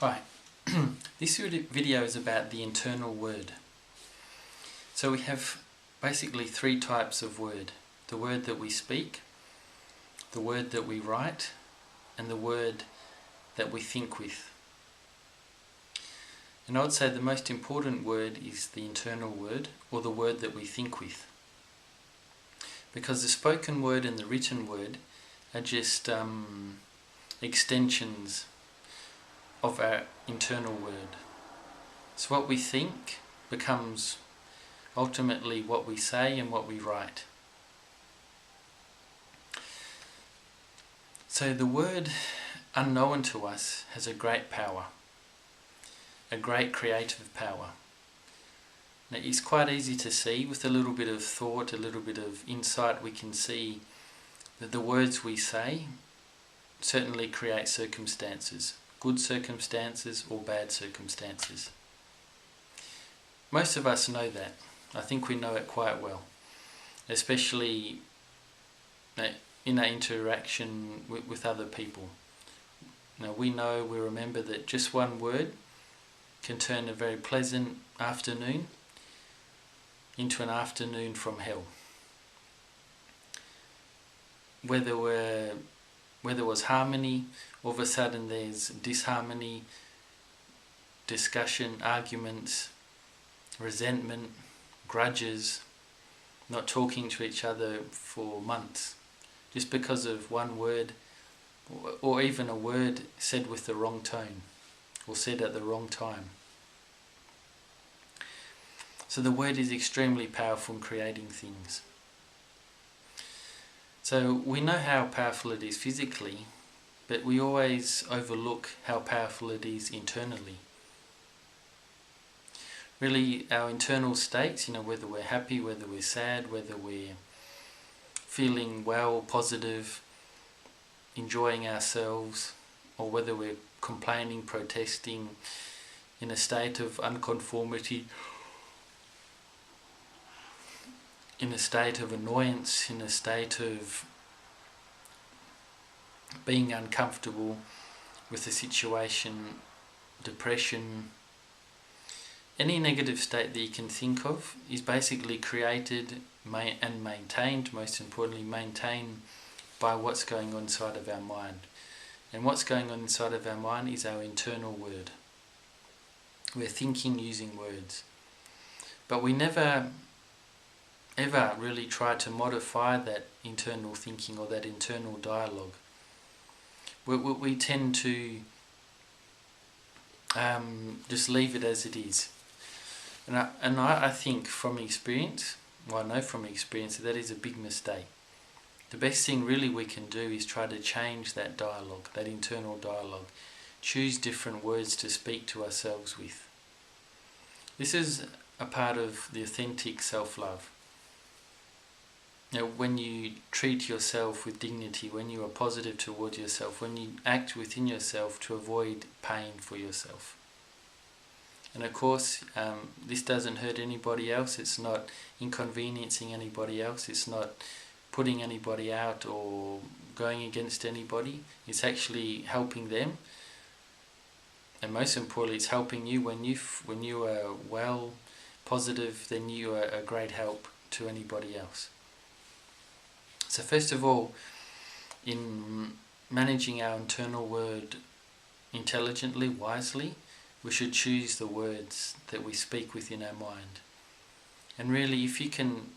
Right, this video is about the internal word. So we have basically three types of word. The word that we speak, the word that we write, and the word that we think with. And I would say the most important word is the internal word, or the word that we think with. Because the spoken word and the written word are just extensions of our internal word. So what we think becomes ultimately what we say and what we write. So the word unknown to us has a great power, a great creative power. Now, it's quite easy to see with a little bit of thought, a little bit of insight. We can see that the words we say certainly create circumstances, good circumstances or bad circumstances. Most of us know that. I think we know it quite well, especially in our interaction with other people. Now we remember that just one word can turn a very pleasant afternoon into an afternoon from hell. Whether there was harmony, all of a sudden there's disharmony, discussion, arguments, resentment, grudges, not talking to each other for months, just because of one word, or even a word said with the wrong tone, or said at the wrong time. So the word is extremely powerful in creating things. So we know how powerful it is physically, but we always overlook how powerful it is internally. Really, our internal states, whether we're happy, whether we're sad, whether we're feeling well, positive, enjoying ourselves, or whether we're complaining, protesting, in a state of unconformity, in a state of annoyance, in a state of being uncomfortable with the situation, depression, any negative state that you can think of is basically created and maintained, most importantly maintained by what's going on inside of our mind. And what's going on inside of our mind is our internal word. We're thinking using words. But we never ever really try to modify that internal thinking or that internal dialogue. We tend to just leave it as it is. And I think from experience, I know from experience that is a big mistake. The best thing really we can do is try to change that dialogue, that internal dialogue. Choose different words to speak to ourselves with. This is a part of the authentic self-love. When you treat yourself with dignity, when you are positive towards yourself, when you act within yourself to avoid pain for yourself. And of course, this doesn't hurt anybody else, it's not inconveniencing anybody else, it's not putting anybody out or going against anybody, it's actually helping them. And most importantly, it's helping you. When you are well, positive, then you are a great help to anybody else. So first of all, in managing our internal word intelligently, wisely, we should choose the words that we speak within our mind. And really, if you can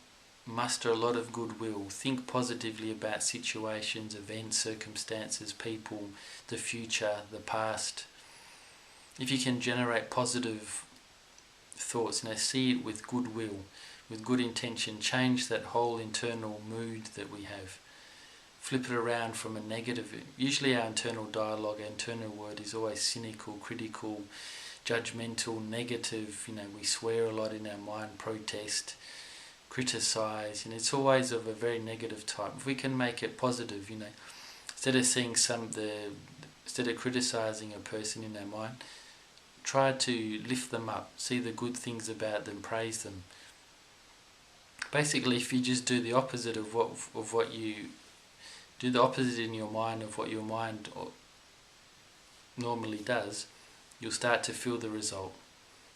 muster a lot of goodwill, think positively about situations, events, circumstances, people, the future, the past. If you can generate positive thoughts, see it with goodwill, with good intention, change that whole internal mood that we have. Flip it around from a negative. Usually our internal dialogue, our internal word is always cynical, critical, judgmental, negative. We swear a lot in our mind, protest, criticize, and it's always of a very negative type. If we can make it positive, instead of seeing instead of criticizing a person in our mind, try to lift them up, see the good things about them, praise them. Basically, if you just do the opposite of what you do, the opposite in your mind of what your mind normally does, you'll start to feel the result.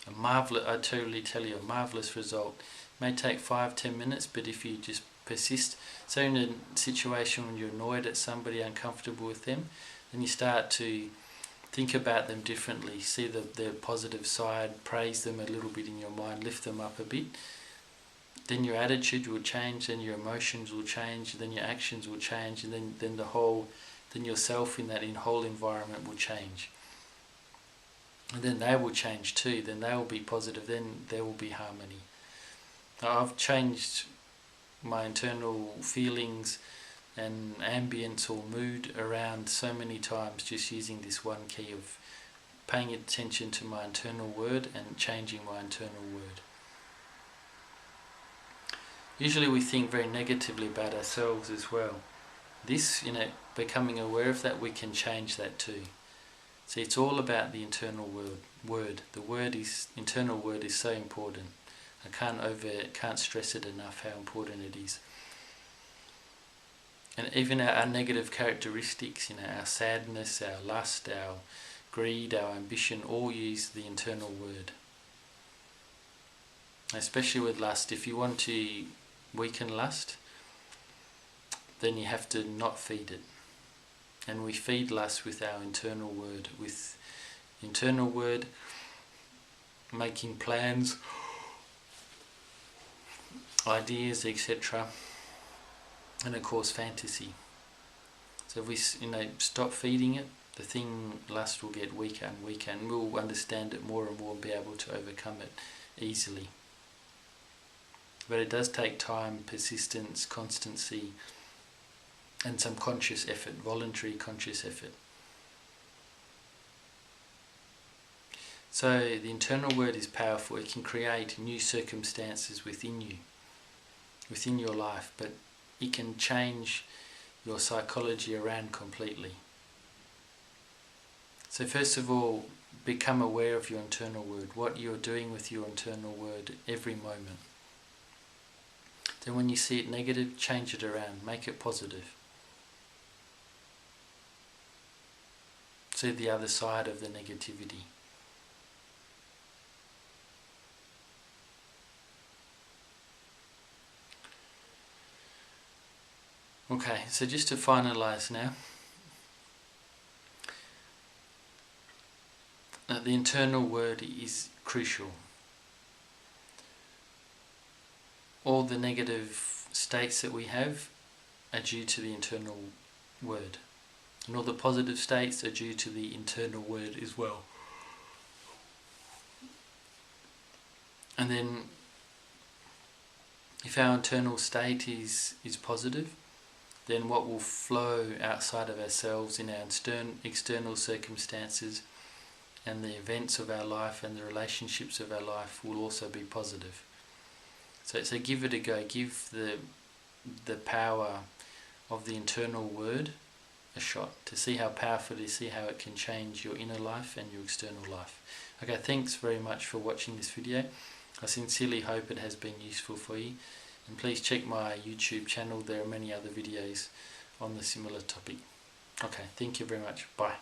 I totally tell you, a marvellous result. It may take 5-10 minutes, but if you just persist, so in a situation when you're annoyed at somebody, uncomfortable with them, then you start to think about them differently, see their positive side, praise them a little bit in your mind, lift them up a bit. Then your attitude will change, then your emotions will change, then your actions will change, and then yourself in that whole environment will change. And then they will change too, then they will be positive, then there will be harmony. Now, I've changed my internal feelings and ambience or mood around so many times just using this one key of paying attention to my internal word and changing my internal word. Usually we think very negatively about ourselves as well. This, becoming aware of that, we can change that too. See, it's all about the internal word. Internal word is so important. I can't stress it enough how important it is. And even our negative characteristics, our sadness, our lust, our greed, our ambition, all use the internal word. Especially with lust, if you want to weaken lust, then you have to not feed it. And we feed lust with our internal word, making plans, ideas, etc. And of course fantasy. So if we stop feeding it, the lust will get weaker and weaker, and we'll understand it more and more and be able to overcome it easily. But it does take time, persistence, constancy, and some conscious effort, voluntary conscious effort. So the internal word is powerful. It can create new circumstances within you, within your life, but it can change your psychology around completely. So first of all, become aware of your internal word, what you're doing with your internal word every moment. Then when you see it negative, change it around, make it positive. See the other side of the negativity. Okay, so just to finalize now, the internal word is crucial. All the negative states that we have are due to the internal word. And all the positive states are due to the internal word as well. And then, if our internal state is positive, then what will flow outside of ourselves in our external circumstances and the events of our life and the relationships of our life will also be positive. So give it a go. Give the power of the internal word a shot to see how powerful it is, see how it can change your inner life and your external life. Okay, thanks very much for watching this video. I sincerely hope it has been useful for you, and please check my YouTube channel. There are many other videos on the similar topic. Okay, thank you very much. Bye.